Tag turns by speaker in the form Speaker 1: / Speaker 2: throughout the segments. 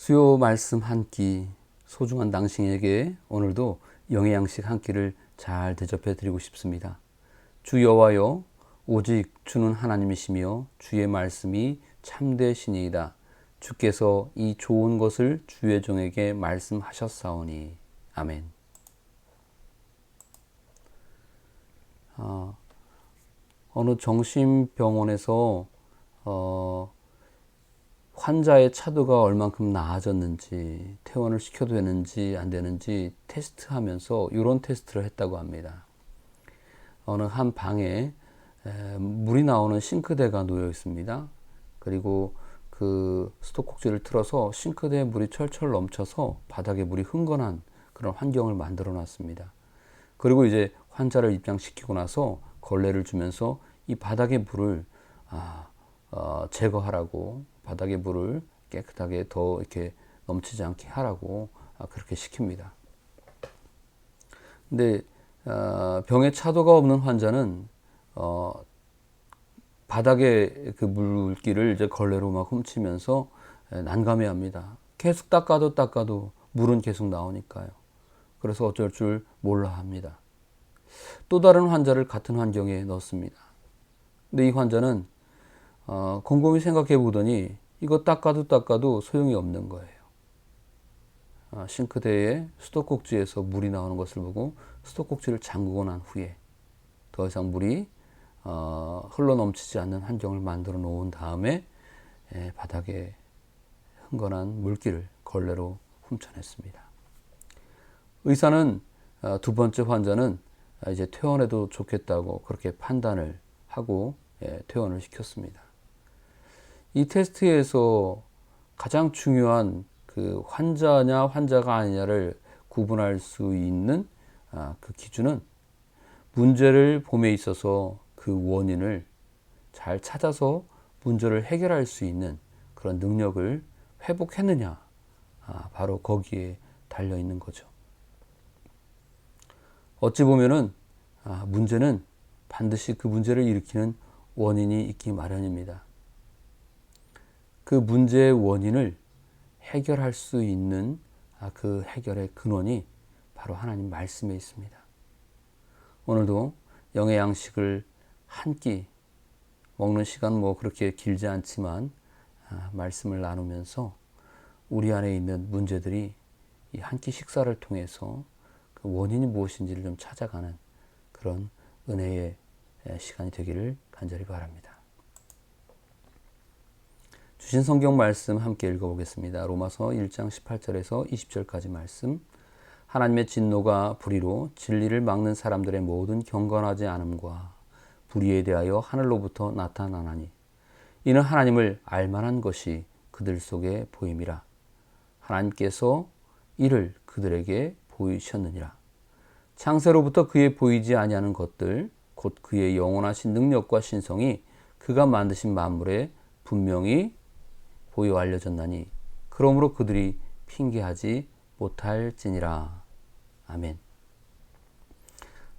Speaker 1: 수요 말씀 한 끼, 소중한 당신에게 오늘도 영의 양식 한 끼를 잘 대접해 드리고 싶습니다. 주 여호와여, 오직 주는 하나님이시며 주의 말씀이 참되시니이다. 주께서 이 좋은 것을 주의 종에게 말씀하셨사오니. 아멘. 어느 정신병원에서 환자의 차도가 얼만큼 나아졌는지, 퇴원을 시켜도 되는지 안 되는지 테스트하면서 이런 테스트를 했다고 합니다. 어느 한 방에 물이 나오는 싱크대가 놓여 있습니다. 그리고 그 스톱꼭지를 틀어서 싱크대에 물이 철철 넘쳐서 바닥에 물이 흥건한 그런 환경을 만들어 놨습니다. 그리고 이제 환자를 입장시키고 나서 걸레를 주면서 이 바닥의 물을 제거하라고, 바닥의 물을 깨끗하게 더 이렇게 넘치지 않게 하라고 그렇게 시킵니다. 근데 병에 차도가 없는 환자는 바닥에 그 물기를 이제 걸레로 막 훔치면서 난감해합니다. 계속 닦아도 물은 계속 나오니까요. 그래서 어쩔 줄 몰라 합니다. 또 다른 환자를 같은 환경에 넣습니다. 근데 이 환자는 곰곰이 생각해 보더니 이거 닦아도 소용이 없는 거예요. 싱크대에 수도꼭지에서 물이 나오는 것을 보고 수도꼭지를 잠그고 난 후에 더 이상 물이 흘러 넘치지 않는 환경을 만들어 놓은 다음에 바닥에 흥건한 물기를 걸레로 훔쳐냈습니다. 의사는 두 번째 환자는 이제 퇴원해도 좋겠다고 그렇게 판단을 하고 퇴원을 시켰습니다. 이 테스트에서 가장 중요한 그 환자냐 환자가 아니냐를 구분할 수 있는 그 기준은 문제를 봄에 있어서 그 원인을 잘 찾아서 문제를 해결할 수 있는 그런 능력을 회복했느냐, 바로 거기에 달려 있는 거죠. 어찌 보면은 문제는 반드시 그 문제를 일으키는 원인이 있기 마련입니다. 그 문제의 원인을 해결할 수 있는 그 해결의 근원이 바로 하나님 말씀에 있습니다. 오늘도 영의 양식을 한 끼 먹는 시간 그렇게 길지 않지만 말씀을 나누면서 우리 안에 있는 문제들이 이 한 끼 식사를 통해서 그 원인이 무엇인지를 좀 찾아가는 그런 은혜의 시간이 되기를 간절히 바랍니다. 주신 성경 말씀 함께 읽어보겠습니다. 로마서 1장 18절에서 20절까지 말씀. 하나님의 진노가 불의로 진리를 막는 사람들의 모든 경건하지 않음과 불의에 대하여 하늘로부터 나타나나니 이는 하나님을 알만한 것이 그들 속에 보임이라. 하나님께서 이를 그들에게 보이셨느니라. 창세로부터 그의 보이지 아니하는 것들 곧 그의 영원하신 능력과 신성이 그가 만드신 만물에 분명히 보여 알려졌나니 그러므로 그들이 핑계하지 못할지니라. 아멘.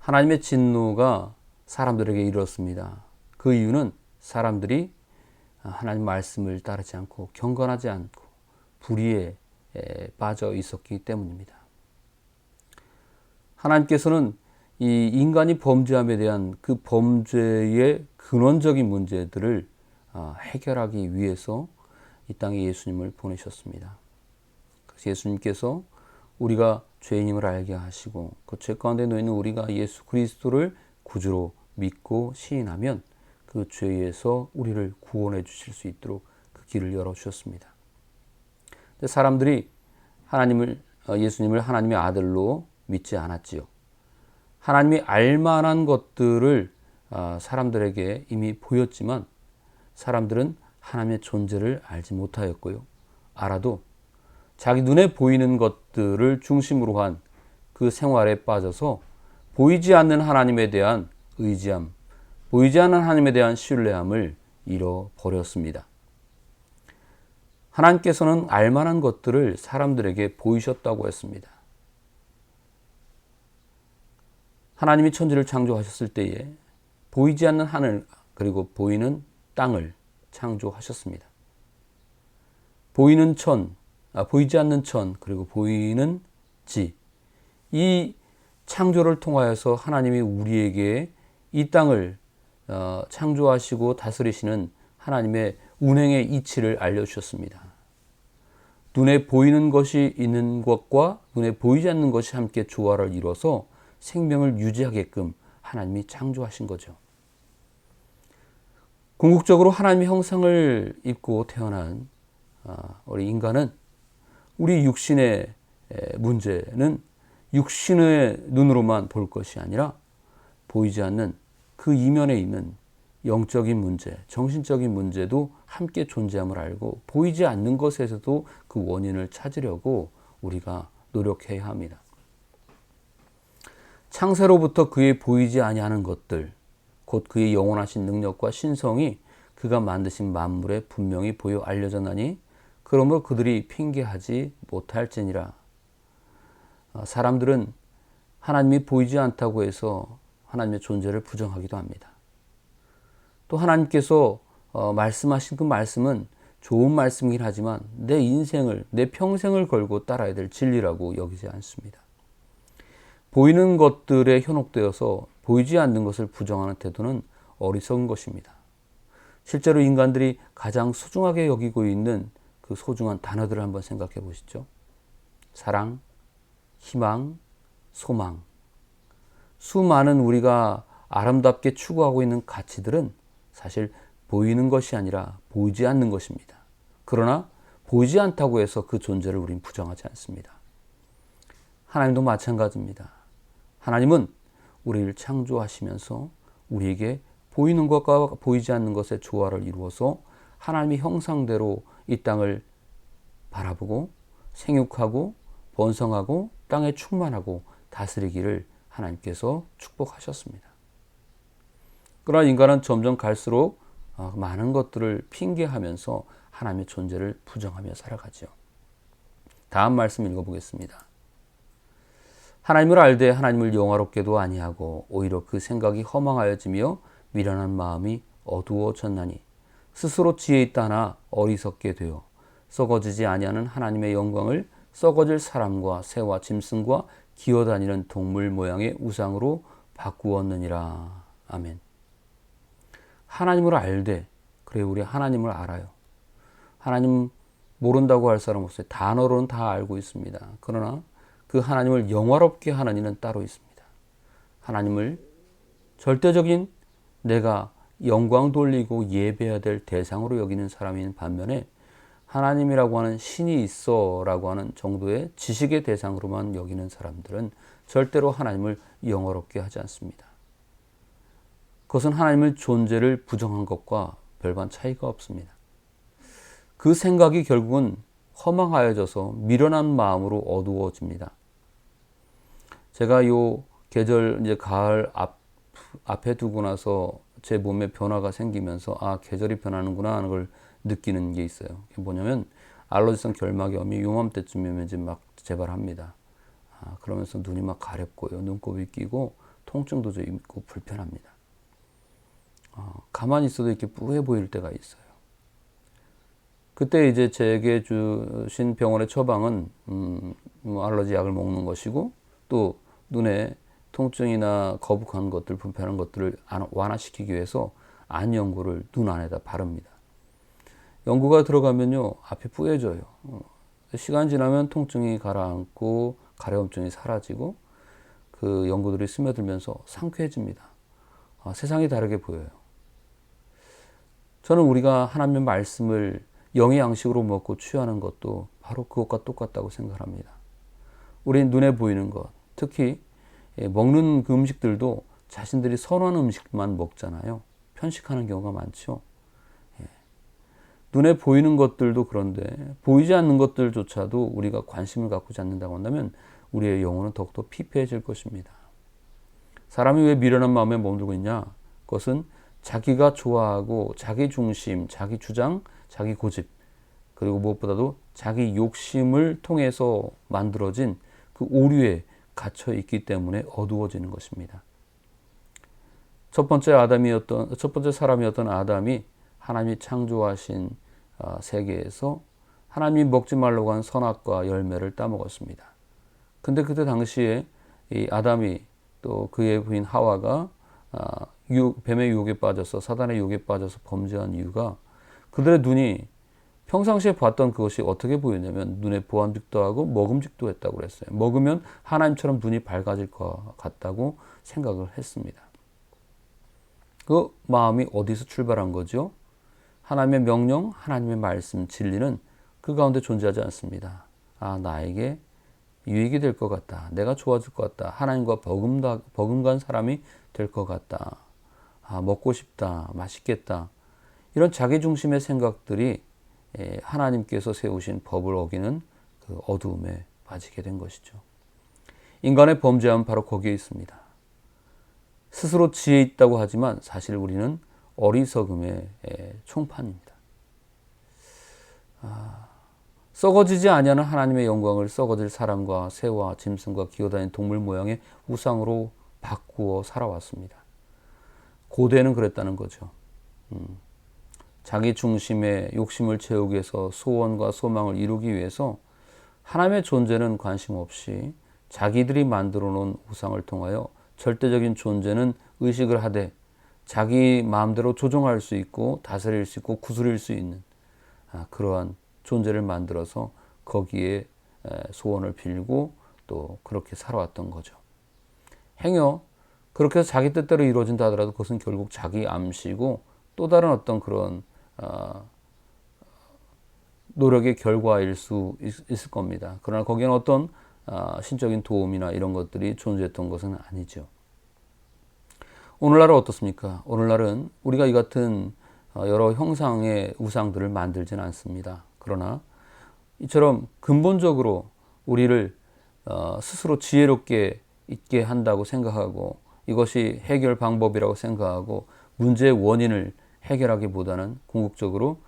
Speaker 1: 하나님의 진노가 사람들에게 이르렀습니다. 그 이유는 사람들이 하나님 말씀을 따르지 않고 경건하지 않고 불의에 빠져 있었기 때문입니다. 하나님께서는 이 인간이 범죄함에 대한 그 범죄의 근원적인 문제들을 해결하기 위해서 이 땅에 예수님을 보내셨습니다. 그래서 예수님께서 우리가 죄인임을 알게 하시고 그 죄 가운데 놓여 있는 우리가 예수 그리스도를 구주로 믿고 시인하면 그 죄에서 우리를 구원해 주실 수 있도록 그 길을 열어주셨습니다. 근데 사람들이 예수님을 하나님의 아들로 믿지 않았지요. 하나님이 알만한 것들을 사람들에게 이미 보였지만 사람들은 하나님의 존재를 알지 못하였고요. 알아도 자기 눈에 보이는 것들을 중심으로 한 그 생활에 빠져서 보이지 않는 하나님에 대한 의지함, 보이지 않는 하나님에 대한 신뢰함을 잃어버렸습니다. 하나님께서는 알만한 것들을 사람들에게 보이셨다고 했습니다. 하나님이 천지를 창조하셨을 때에 보이지 않는 하늘 그리고 보이는 땅을 창조하셨습니다. 보이는 천, 보이지 않는 천, 그리고 보이는 지, 이 창조를 통하여서 하나님이 우리에게 이 땅을 창조하시고 다스리시는 하나님의 운행의 이치를 알려주셨습니다. 눈에 보이는 것이 있는 것과 눈에 보이지 않는 것이 함께 조화를 이뤄서 생명을 유지하게끔 하나님이 창조하신 거죠. 궁극적으로 하나님의 형상을 입고 태어난 우리 인간은 우리 육신의 문제는 육신의 눈으로만 볼 것이 아니라 보이지 않는 그 이면에 있는 영적인 문제, 정신적인 문제도 함께 존재함을 알고 보이지 않는 것에서도 그 원인을 찾으려고 우리가 노력해야 합니다. 창세로부터 그의 보이지 아니하는 것들, 곧 그의 영원하신 능력과 신성이 그가 만드신 만물에 분명히 보여 알려졌나니 그러므로 그들이 핑계하지 못할지니라. 사람들은 하나님이 보이지 않다고 해서 하나님의 존재를 부정하기도 합니다. 또 하나님께서 말씀하신 그 말씀은 좋은 말씀이긴 하지만 내 인생을, 내 평생을 걸고 따라야 될 진리라고 여기지 않습니다. 보이는 것들에 현혹되어서 보이지 않는 것을 부정하는 태도는 어리석은 것입니다. 실제로 인간들이 가장 소중하게 여기고 있는 그 소중한 단어들을 한번 생각해 보시죠. 사랑, 희망, 소망. 수많은 우리가 아름답게 추구하고 있는 가치들은 사실 보이는 것이 아니라 보이지 않는 것입니다. 그러나 보이지 않다고 해서 그 존재를 우린 부정하지 않습니다. 하나님도 마찬가지입니다. 하나님은 우리를 창조하시면서 우리에게 보이는 것과 보이지 않는 것의 조화를 이루어서 하나님의 형상대로 이 땅을 바라보고 생육하고 번성하고 땅에 충만하고 다스리기를 하나님께서 축복하셨습니다. 그러나 인간은 점점 갈수록 많은 것들을 핑계하면서 하나님의 존재를 부정하며 살아가죠. 다음 말씀 읽어보겠습니다. 하나님을 알되 하나님을 영화롭게도 아니하고 오히려 그 생각이 허망하여지며 미련한 마음이 어두워졌나니 스스로 지혜 있다 하나 어리석게 되어 썩어지지 아니하는 하나님의 영광을 썩어질 사람과 새와 짐승과 기어다니는 동물 모양의 우상으로 바꾸었느니라. 아멘. 하나님을 알되, 그래 우리 하나님을 알아요. 하나님 모른다고 할 사람 없어요. 단어로는 다 알고 있습니다. 그러나 그 하나님을 영화롭게 하는 이는 따로 있습니다. 하나님을 절대적인 내가 영광 돌리고 예배해야 될 대상으로 여기는 사람인 반면에 하나님이라고 하는 신이 있어라고 하는 정도의 지식의 대상으로만 여기는 사람들은 절대로 하나님을 영화롭게 하지 않습니다. 그것은 하나님의 존재를 부정한 것과 별반 차이가 없습니다. 그 생각이 결국은 허망하여져서 미련한 마음으로 어두워집니다. 제가 요 계절 이제 가을 앞에 두고 나서 제 몸에 변화가 생기면서 계절이 변하는구나 하는 걸 느끼는 게 있어요. 그게 뭐냐면 알러지성 결막염이 요맘때쯤이면 이제 막 재발합니다. 그러면서 눈이 막 가렵고요. 눈곱이 끼고 통증도 좀 있고 불편합니다. 가만히 있어도 이렇게 뿌해 보일 때가 있어요. 그때 이제 제게 주신 병원의 처방은 알러지 약을 먹는 것이고 또 눈에 통증이나 거북한 것들, 불편한 것들을 완화시키기 위해서 안 연고를 눈 안에다 바릅니다. 연고가 들어가면요 앞이 뿌얘져요. 시간 지나면 통증이 가라앉고 가려움증이 사라지고 그 연고들이 스며들면서 상쾌해집니다. 세상이 다르게 보여요. 저는 우리가 하나님의 말씀을 영의 양식으로 먹고 취하는 것도 바로 그것과 똑같다고 생각합니다. 우리 눈에 보이는 것, 특히 먹는 그 음식들도 자신들이 선호하는 음식만 먹잖아요. 편식하는 경우가 많죠. 눈에 보이는 것들도 그런데 보이지 않는 것들조차도 우리가 관심을 갖고 않는다고 한다면 우리의 영혼은 더욱더 피폐해질 것입니다. 사람이 왜 미련한 마음에 머물고 있냐? 그것은 자기가 좋아하고 자기 중심, 자기 주장, 자기 고집, 그리고 무엇보다도 자기 욕심을 통해서 만들어진 그 오류에 갇혀 있기 때문에 어두워지는 것입니다. 첫 번째 사람이었던 아담이 하나님이 창조하신 세계에서 하나님이 먹지 말라고 한 선악과 열매를 따먹었습니다. 근데 그때 당시에 이 아담이 또 그의 부인 하와가 뱀의 유혹에 빠져서 사단의 유혹에 빠져서 범죄한 이유가 그들의 눈이 평상시에 봤던 그것이 어떻게 보였냐면 눈에 보암직도 하고 먹음직도 했다고 그랬어요. 먹으면 하나님처럼 눈이 밝아질 것 같다고 생각을 했습니다. 그 마음이 어디서 출발한 거죠? 하나님의 명령, 하나님의 말씀, 진리는 그 가운데 존재하지 않습니다. 나에게 유익이 될 것 같다. 내가 좋아질 것 같다. 하나님과 버금간 사람이 될 것 같다. 먹고 싶다. 맛있겠다. 이런 자기중심의 생각들이 하나님께서 세우신 법을 어기는 그 어두움에 빠지게 된 것이죠. 인간의 범죄함은 바로 거기에 있습니다. 스스로 지혜 있다고 하지만 사실 우리는 어리석음의 총판입니다. 썩어지지 아니하는 하나님의 영광을 썩어질 사람과 새와 짐승과 기어다니는 동물 모양의 우상으로 바꾸어 살아왔습니다. 고대는 그랬다는 거죠. 자기 중심의 욕심을 채우기 위해서 소원과 소망을 이루기 위해서 하나님의 존재는 관심 없이 자기들이 만들어 놓은 우상을 통하여 절대적인 존재는 의식을 하되 자기 마음대로 조종할 수 있고 다스릴 수 있고 구슬릴 수 있는 그러한 존재를 만들어서 거기에 소원을 빌고 또 그렇게 살아왔던 거죠. 행여 그렇게 해서 자기 뜻대로 이루어진다 하더라도 그것은 결국 자기 암시고 또 다른 어떤 그런 노력의 결과일 수 있을 겁니다. 그러나 거기에는 어떤 신적인 도움이나 이런 것들이 존재했던 것은 아니죠. 오늘날은 어떻습니까? 오늘날은 우리가 이 같은 여러 형상의 우상들을 만들지는 않습니다. 그러나 이처럼 근본적으로 우리를 스스로 지혜롭게 있게 한다고 생각하고 이것이 해결 방법이라고 생각하고 문제의 원인을 해결하기보다는 궁극적으로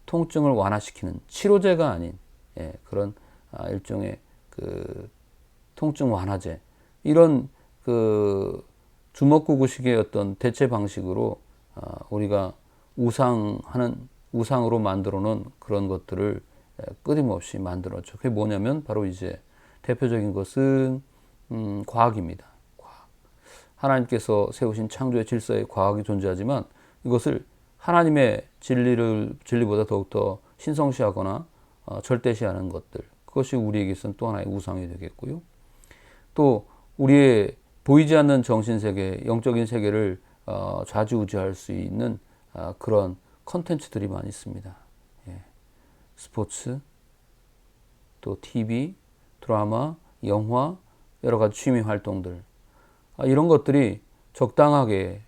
Speaker 1: 통증을 완화시키는 치료제가 아닌 그런 일종의 그 통증 완화제 이런 그 주먹구구식의 어떤 대체 방식으로 우리가 우상으로 만들어 놓은 그런 것들을 끊임없이 만들었죠. 그게 뭐냐면 바로 이제 대표적인 것은 과학입니다. 과학. 하나님께서 세우신 창조의 질서에 과학이 존재하지만 이것을 하나님의 진리보다 더욱더 신성시하거나 절대시하는 것들, 그것이 우리에게서는 또 하나의 우상이 되겠고요. 또 우리의 보이지 않는 정신세계, 영적인 세계를 좌지우지할 수 있는 그런 컨텐츠들이 많이 있습니다. 스포츠, 또 TV, 드라마, 영화, 여러 가지 취미 활동들, 이런 것들이 적당하게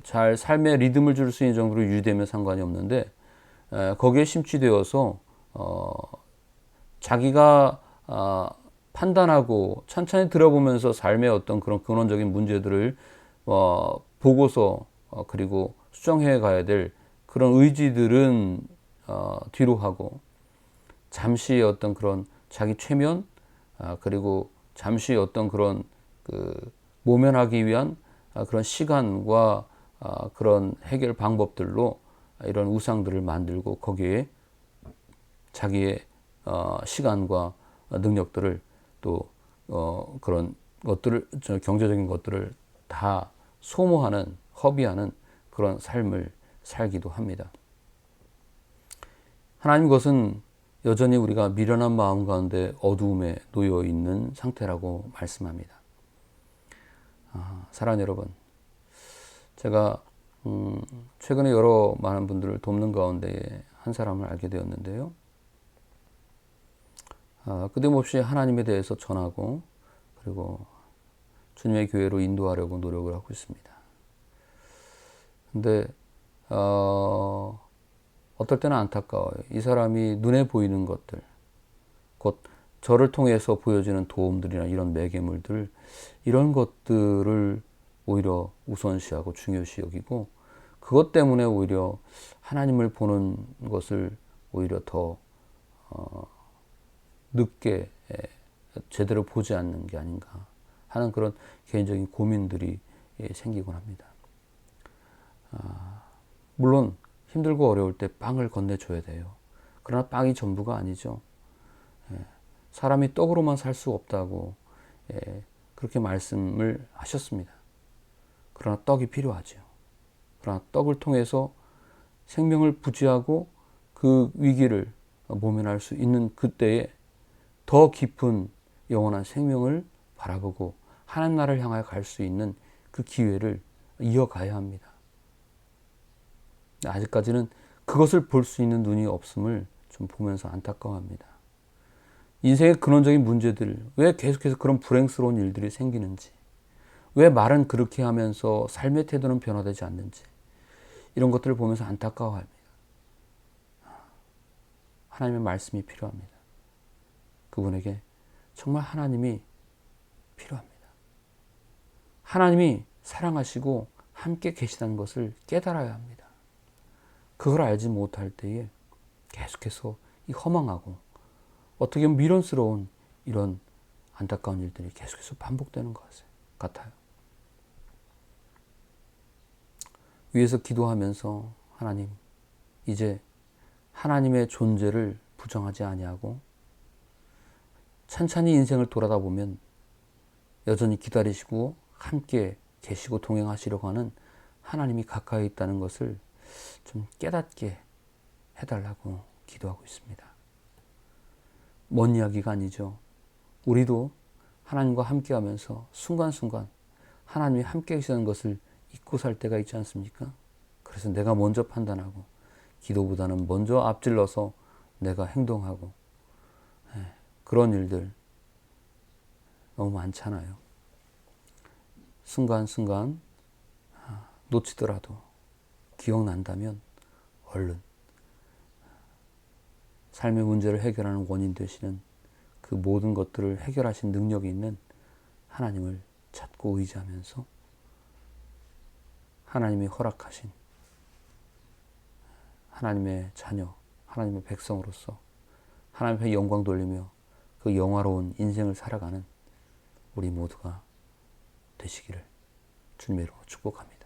Speaker 1: 잘 삶의 리듬을 줄 수 있는 정도로 유지되면 상관이 없는데 거기에 심취되어서 자기가 판단하고 천천히 들어보면서 삶의 어떤 그런 근원적인 문제들을 보고서 그리고 수정해 가야 될 그런 의지들은 뒤로 하고 잠시 어떤 그런 자기 최면 그리고 잠시 어떤 그런 그 모면하기 위한 그런 시간과 그런 해결 방법들로 이런 우상들을 만들고 거기에 자기의 시간과 능력들을 또 그런 것들을 경제적인 것들을 다 소모하는 허비하는 그런 삶을 살기도 합니다. 하나님 것은 여전히 우리가 미련한 마음 가운데 어두움에 놓여 있는 상태라고 말씀합니다. 사랑하는 여러분, 제가 최근에 여러 많은 분들을 돕는 가운데 한 사람을 알게 되었는데요. 끊임없이 하나님에 대해서 전하고 그리고 주님의 교회로 인도하려고 노력을 하고 있습니다. 근데 어떨 때는 안타까워요. 이 사람이 눈에 보이는 것들, 곧 저를 통해서 보여지는 도움들이나 이런 매개물들, 이런 것들을 오히려 우선시하고 중요시 여기고 그것 때문에 오히려 하나님을 보는 것을 오히려 더 늦게 제대로 보지 않는 게 아닌가 하는 그런 개인적인 고민들이 생기곤 합니다. 물론 힘들고 어려울 때 빵을 건네줘야 돼요. 그러나 빵이 전부가 아니죠. 사람이 떡으로만 살 수 없다고 그렇게 말씀을 하셨습니다. 그러나 떡이 필요하죠. 그러나 떡을 통해서 생명을 부지하고 그 위기를 모면할 수 있는 그때에 더 깊은 영원한 생명을 바라보고 하나님 나라를 향하여 갈 수 있는 그 기회를 이어가야 합니다. 아직까지는 그것을 볼 수 있는 눈이 없음을 좀 보면서 안타까워합니다. 인생의 근원적인 문제들, 왜 계속해서 그런 불행스러운 일들이 생기는지, 왜 말은 그렇게 하면서 삶의 태도는 변화되지 않는지, 이런 것들을 보면서 안타까워합니다. 하나님의 말씀이 필요합니다. 그분에게 정말 하나님이 필요합니다. 하나님이 사랑하시고 함께 계시다는 것을 깨달아야 합니다. 그걸 알지 못할 때에 계속해서 이 허망하고 어떻게 보면 미련스러운 이런 안타까운 일들이 계속해서 반복되는 것 같아요. 위에서 기도하면서 하나님, 이제 하나님의 존재를 부정하지 아니하고 찬찬히 인생을 돌아다 보면 여전히 기다리시고 함께 계시고 동행하시려고 하는 하나님이 가까이 있다는 것을 좀 깨닫게 해달라고 기도하고 있습니다. 먼 이야기가 아니죠. 우리도 하나님과 함께 하면서 순간순간 하나님이 함께 계시는 것을 잊고 살 때가 있지 않습니까? 그래서 내가 먼저 판단하고 기도보다는 먼저 앞질러서 내가 행동하고 그런 일들 너무 많잖아요. 순간순간 놓치더라도 기억난다면 얼른 삶의 문제를 해결하는 원인 되시는 그 모든 것들을 해결하신 능력이 있는 하나님을 찾고 의지하면서 하나님이 허락하신 하나님의 자녀, 하나님의 백성으로서 하나님의 영광 돌리며 그 영화로운 인생을 살아가는 우리 모두가 되시기를 주님의 이름으로 축복합니다.